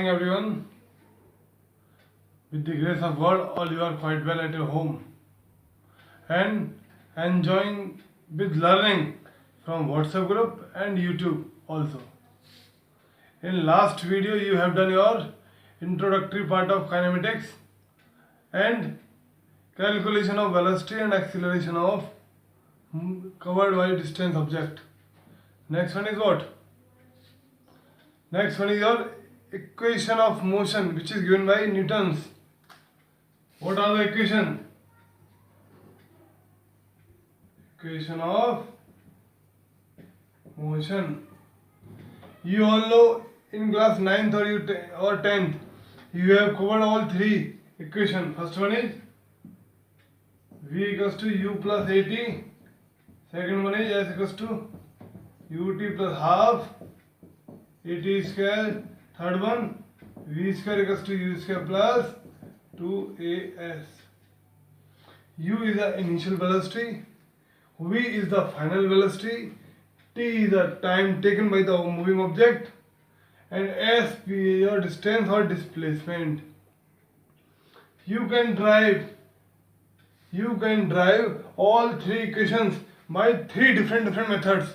morning, everyone. With the grace of God, all you are quite well at your home and enjoying with learning from WhatsApp group and YouTube also. In last video, you have done your introductory part of kinematics and calculation of velocity and acceleration of covered by distance object. Next one is what? Next one is your equation of motion, which is given by Newton's. What are the equation? Equation of motion. You all know in class 9th or 10th, you have covered all three equations. First one is V equals to U plus AT. Second one is S equals to UT plus half AT square. Third one, V square equals to U square plus 2AS. U is the initial velocity, V is the final velocity, T is the time taken by the moving object, and S is your distance or displacement. You can drive all three equations by three different methods.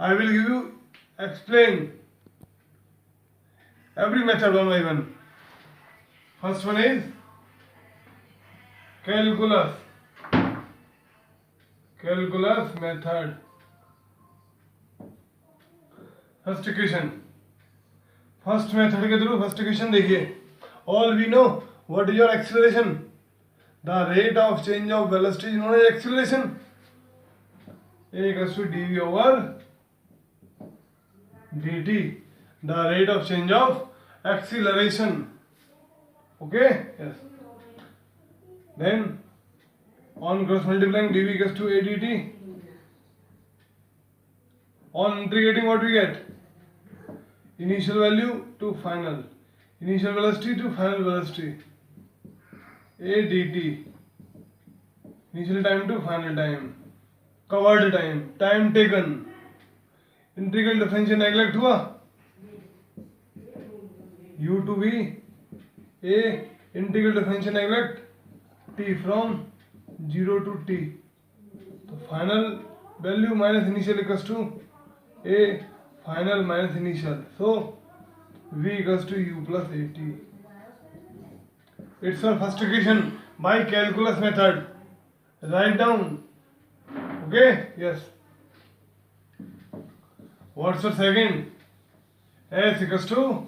I will give you explain every method one by one. First one is calculus method. First equation. First method के through first equation देखिए. All we know what is your acceleration. The rate of change of velocity is known as acceleration. A equals to dv over dt. The rate of change of acceleration. Okay? Yes. Then on cross multiplying dv equals to adt. On integrating, what we get? Initial value to final. Initial velocity to final velocity. adt. Initial time to final time. Covered time. Time taken. Integral differential neglect हुआ. u to v a integral differential neglect t from 0 to t. तो final value minus initial equals to a final minus initial. So v equals to u plus at. It's our first equation by calculus method. Write down. Okay? Yes. What's your second? S equals to,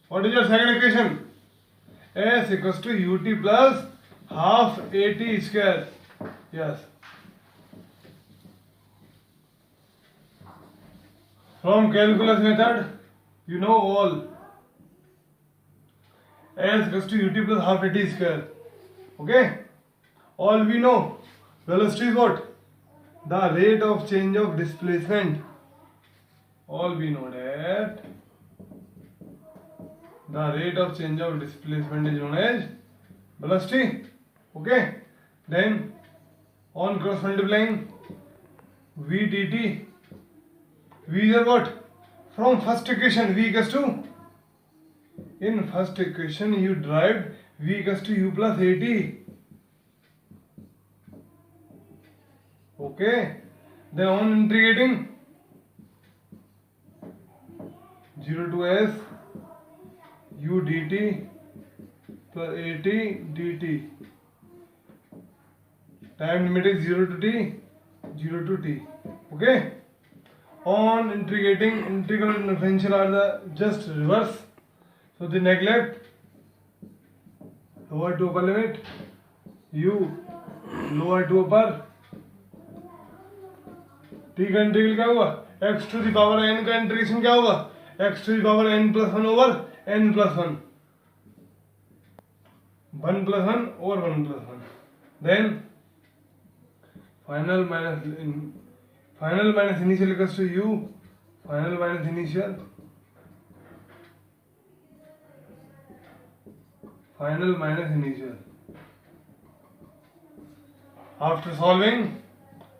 what is your second equation? S equals to ut plus half at square. Yes. From calculus method, you know all. S equals to ut plus half at square. Okay? All we know. Velocity is what? The rate of change of displacement. All we know that the rate of change of displacement is known as velocity. Okay? Then on cross multiplying v dt. V is what? From first equation v equals to, in first equation you derived v equals to u plus at. Okay, then on integrating 0 to s u dt plus at dt. Time limit is 0 to t, 0 to t. Okay, on integrating, integral and differential are the just reverse. So they neglect lower to upper limit, u lower to upper. t का integral क्या हुआ? x to the power n का integration क्या होगा? x to the power n plus 1 over n plus 1. 1 plus 1 over 1 plus 1. Then final minus initial equals to u. Final minus initial. Final minus initial. After solving,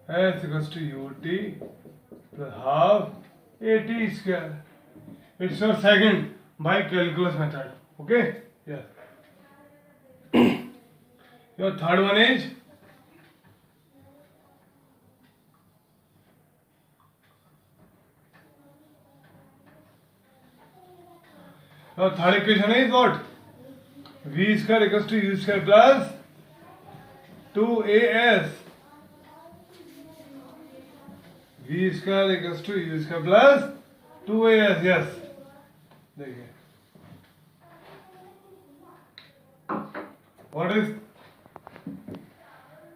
s equals to ut plus half at square. It's your second by calculus method. Okay? Yes. Your third one is your third equation is what? V square equals to U square plus 2AS. V square equals to U square plus 2AS. Yes. देखिए what is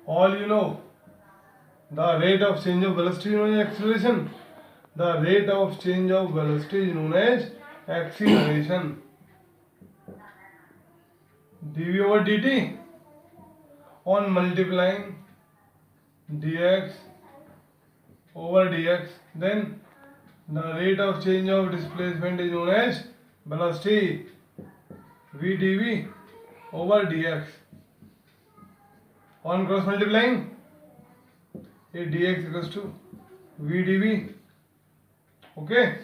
all you know, the rate of change of velocity is known as acceleration. The rate of change of velocity is known as acceleration. dv over dt on multiplying dx over dx, then the rate of change of displacement is known as velocity, v dv over dx on cross multiplying a dx equals to v dv. Okay,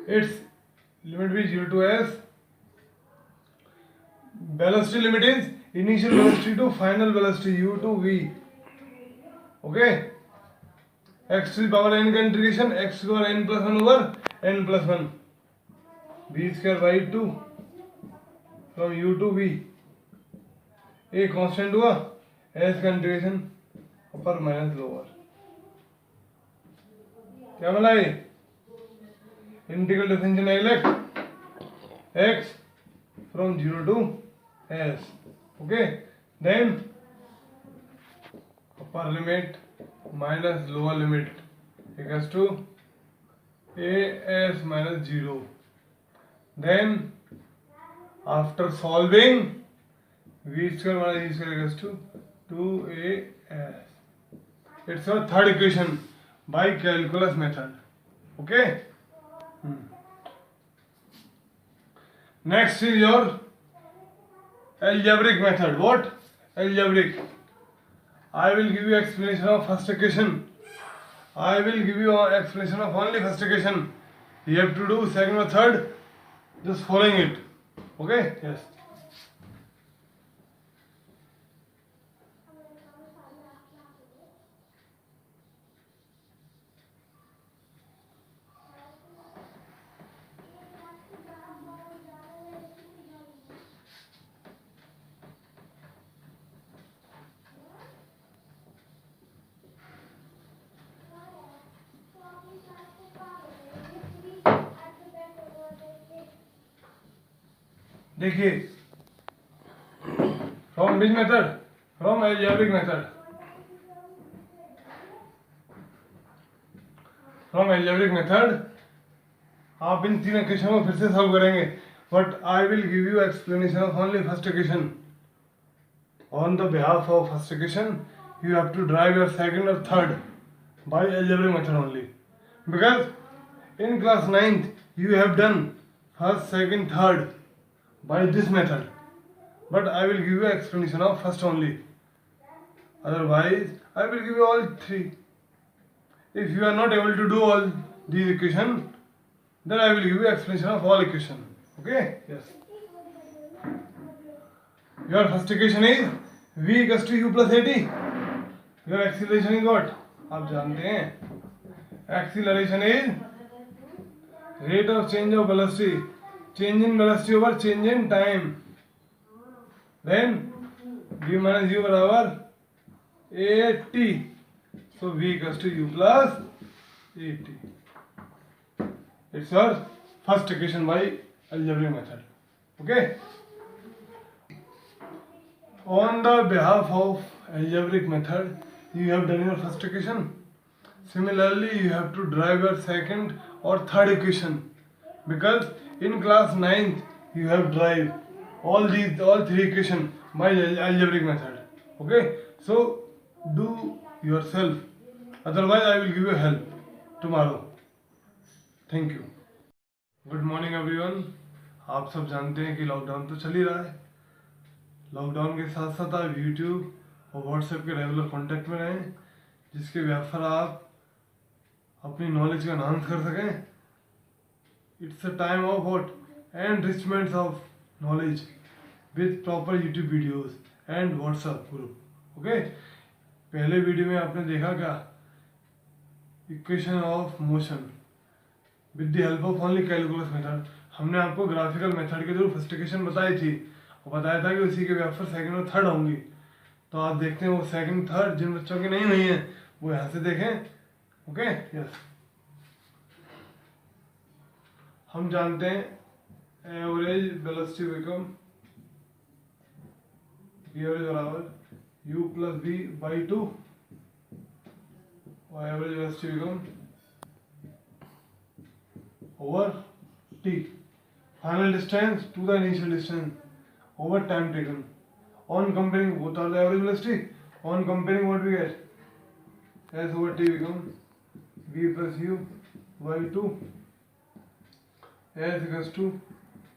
its limit be 0 to s. Velocity limit is initial velocity to final velocity u to v. Okay, x to the power n का integration x to the power n plus 1 over n plus 1 v square by 2 from u to v. a constant हुआ, s का integration अपर minus lower. क्या मिला ये? Integral differential elect x from 0 to s. Okay, then upper limit minus lower limit equals to as minus 0. Then after solving v square minus e square equals to 2as. It's our third equation by calculus method. Okay. Next is your algebraic method. What? Algebraic. I will give you explanation of first equation. I will give you an explanation of only first equation. You have to do second or third, just following it. Okay? Yes. देखिए, from which method? From algebraic method. From algebraic method आप इन तीन equation को फिर से solve करेंगे, but I will give you explanation of only first equation. On the behalf of first equation you have to derive your second or third by algebraic method only, because in class 9th you have done first, second, third by this method, but I will give you explanation of first only. Otherwise I will give you all three. If you are not able to do all these equation, then I will give you explanation of all equation. Okay? Yes. Your first equation is v equals to u plus at. Your acceleration is what? आप जानते हैं, acceleration is rate of change of velocity, change in velocity over change in time. Then v minus u बराबर at. So v equals to u plus at. It's our first equation by algebraic method. Okay. On the behalf of algebraic method, you have done your first equation. Similarly, you have to derive your second or third equation, because in class 9th you have derived all three equation by algebraic method. Okay, so do yourself. Otherwise, I will give you help tomorrow. Thank you. Good morning everyone. आप सब जानते हैं कि lockdown तो चल ही रहा है. Lockdown के साथ साथ आप यूट्यूब और व्हाट्सएप के रेगुलर कांटेक्ट में रहें, जिसके व्यापार आप अपनी नॉलेज का एनहांस कर सकें. It's a time of what? Enrichment of knowledge with proper YouTube videos and WhatsApp group. Okay? पहले वीडियो में आपने देखा क्या? Equation of motion with the help of only calculus method. हमने आपको ग्राफिकल मेथड के थ्रू फर्स्ट इक्वेशन बताई थी और बताया था कि उसी के व्यापक सेकंड और थर्ड होंगी। तो आप देखते हैं वो सेकंड थर्ड जिन बच्चों की नहीं हुई है वो यहाँ से देखें। ओके यस, हम जानते हैं average velocity become v average बराबर यू प्लस बी बाई 2 और average velocity become over t, final distance to the initial distance over time taken. On comparing both are the average velocity. On comparing what we get, s over t become v plus u by 2, s equals to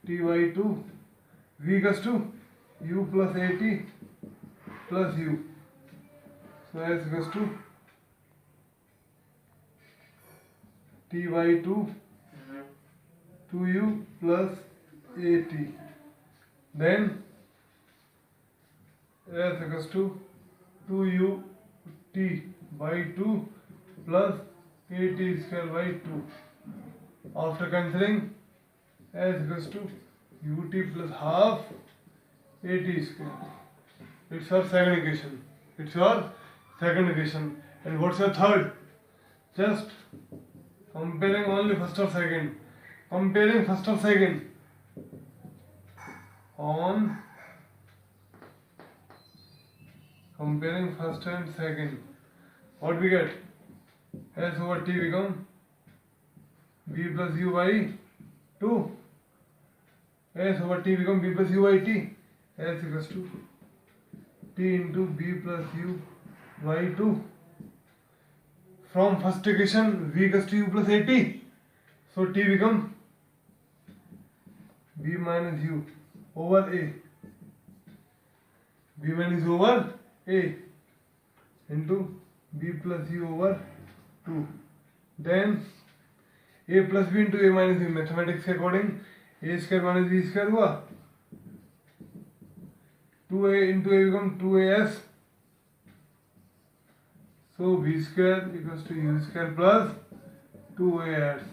t by 2, v equals to u plus at plus u. So s equals to t by 2 2u plus at, then s equals to 2u t by 2 plus at square by 2. After cancelling, s equals to ut plus half at square. It's your second equation. It's your second equation. And what's your third? Just comparing only first or second. Comparing first or second. On comparing first and second, what we get? S over t become v plus u by 2. S over t become v plus u by t. S equals to t into v plus u by 2. From first equation v equals to u plus at. So t become v minus u over a. v minus u over a into b plus u over 2. Then a plus b into a minus b. Mathematics के according a square minus b square हुआ, 2a into a become 2as. So b square equals to u square plus 2as.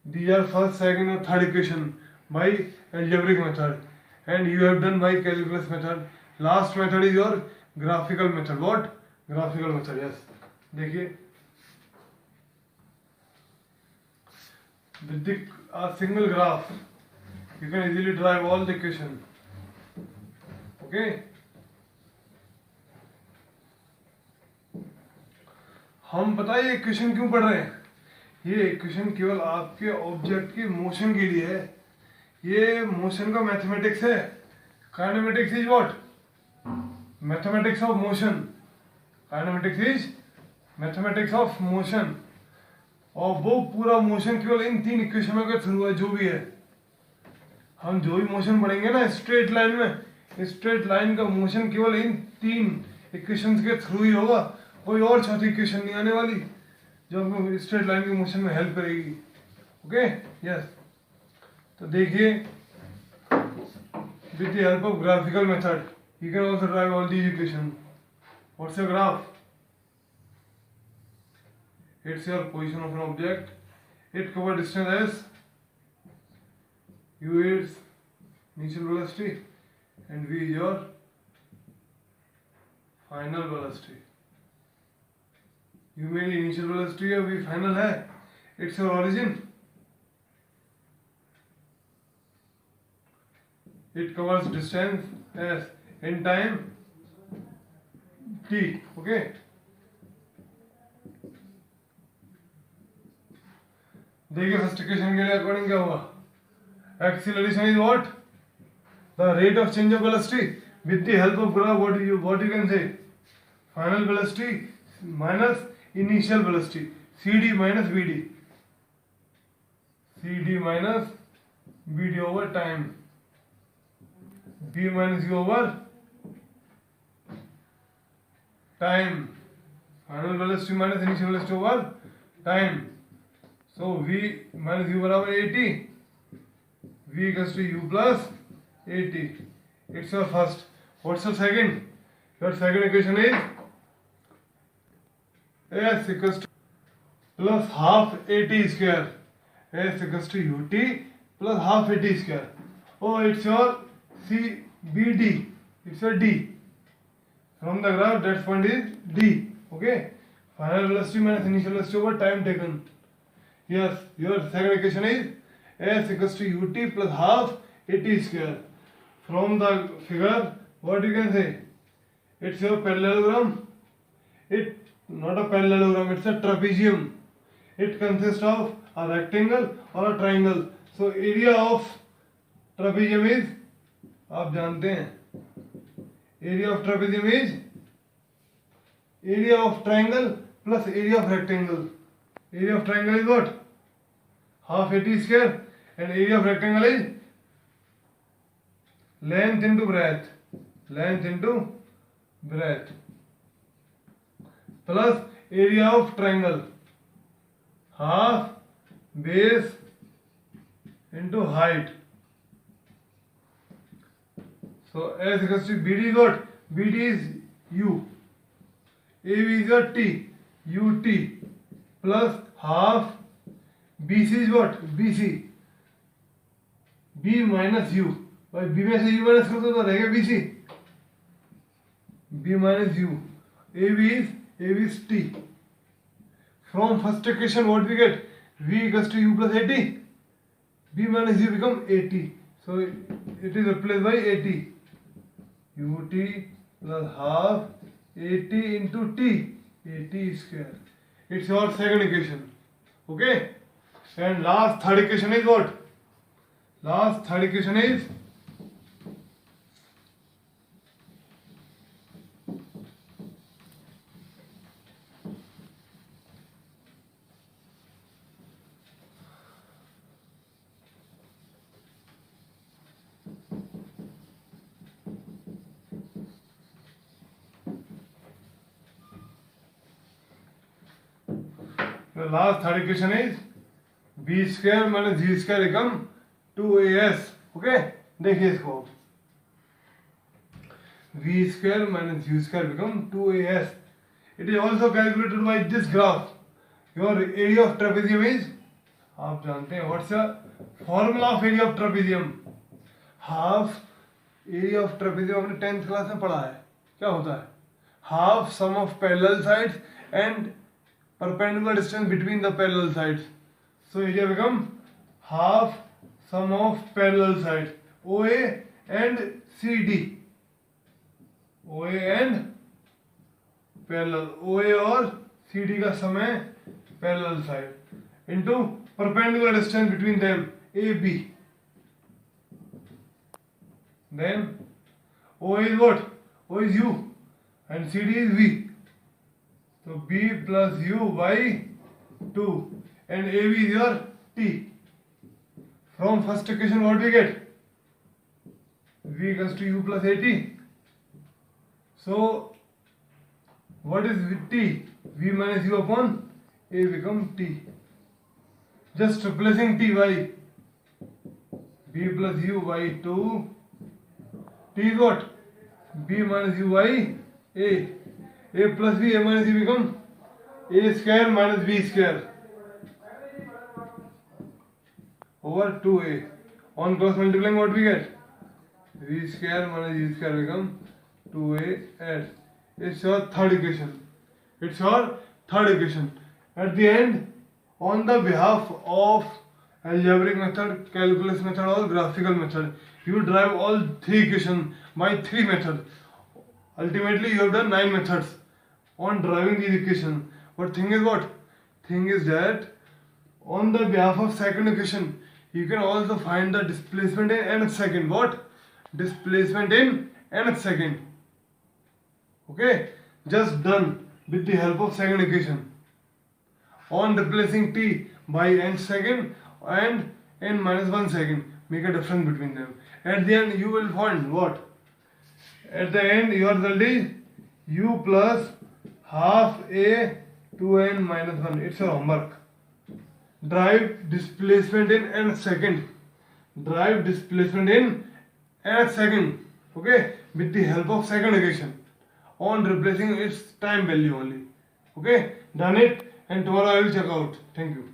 These are first, second और third equation by algebraic method, and you have done by calculus method. Last method is your graphical method. What? Graphical method. Yes. देखिए, with a single graph you can easily derive all the equation. Okay. हम पता है ये equation क्यों पढ़ रहे हैं? ये इक्वेशन केवल आपके ऑब्जेक्ट के मोशन के लिए है। ये मोशन का मैथमेटिक्स है। Kinematics is what? Mathematics of motion. Kinematics is mathematics of motion, और वो पूरा मोशन केवल इन तीन इक्वेशनों के थ्रू है। जो भी है, हम जो भी मोशन पढ़ेंगे ना स्ट्रेट लाइन में, स्ट्रेट लाइन का मोशन केवल इन तीन इक्वेशंस के थ्रू ही होगा। कोई और चौथी इक्वेशन नहीं आने वाली जो हमको स्ट्रेट लाइन के मोशन में हेल्प करेगी। ओके यस, तो देखिए, with the help of graphical method you can also drive all these equation. What's your graph? It's your position of an object. It cover distance as u is initial velocity and v is your final velocity. u मेरी initial velocity है, v final है। It's your origin. It covers distance as in time t. Okay. देखिए first equation के लिए according क्या होगा? Acceleration is what? The rate of change of velocity with the help of graph. What you can say? Final velocity minus initial velocity, CD minus BD, CD minus BD over time, B minus U over time, final velocity minus initial velocity over time. So v minus u बराबर 80, v equals to u plus 80. It's your first. What's your second? Your second equation is s equals to plus half at square. S equals to ut plus half at square. Oh, it's your CBD. It's your D. From the graph, that point is D. Okay. Final velocity minus initial velocity over time taken. Yes, your second equation is s equals to ut plus half at square. From the figure, what you can say? It's your parallelogram. It's not a parallelogram, it's a trapezium. It consists of a rectangle or a triangle. So area of trapezium is, आप जानते हैं, area of trapezium is area of triangle plus area of rectangle. Area of triangle is what? Half at square, and area of rectangle is length into breadth. Length into breadth plus area of triangle, half base into height. So s equals to BD is what? BD is u. AB is your T. UT plus half. BC is what? BC. B minus u. भाई B में से u minus कर दो तो रहेगा BC. B minus u. AB is T. From first equation, what we get? V equals to u plus 80. B minus u become 80. So it is replaced by 80. ut plus half 80 into t. 80 square. It's your second equation. Okay. And last third equation is what? Last third equation is the last third equation is b square minus g square become 2as. Okay, देखिए इसको, v square minus u square become 2as. It is also calculated by this graph. Your area of trapezium is, आप जानते हैं, what's the formula of area of trapezium? Half area of trapezium आपने 10th class में पढ़ा है. क्या होता है? Half sum of parallel sides and perpendicular distance between the parallel sides. So area become half sum of parallel sides OA and CD. OA and parallel, OA और CD का सम है parallel side into perpendicular distance between them AB. Then OA is what? OA is U and CD is V. So B plus U by 2 and AB is your T. From first equation what we get? V equals to U plus 80. So what is T? V minus U upon A become T. Just replacing T by B plus U by 2. T is what? B minus U by A. A plus B, A minus B become A square minus B square over 2A. On cross multiplying what we get? V square minus U square become 2AS. It's your third equation. It's your third equation. At the end, on the behalf of algebraic method, calculus method or graphical method, you derive all three equations by three methods. Ultimately, you have done 9 methods on deriving these equations. But thing is what? Thing is that on the behalf of second equation, you can also find the displacement in nth second. What? Displacement in nth second. Okay? Just done with the help of second equation. On replacing t by nth second and n minus 1 second, make a difference between them. At the end, you will find what? At the end, your result is u plus half a 2n minus 1. It's your homework. drive displacement in n second. Drive displacement in n second. Okay, with the help of second equation on replacing its time value only. Okay, done it, and tomorrow I will check out. Thank you.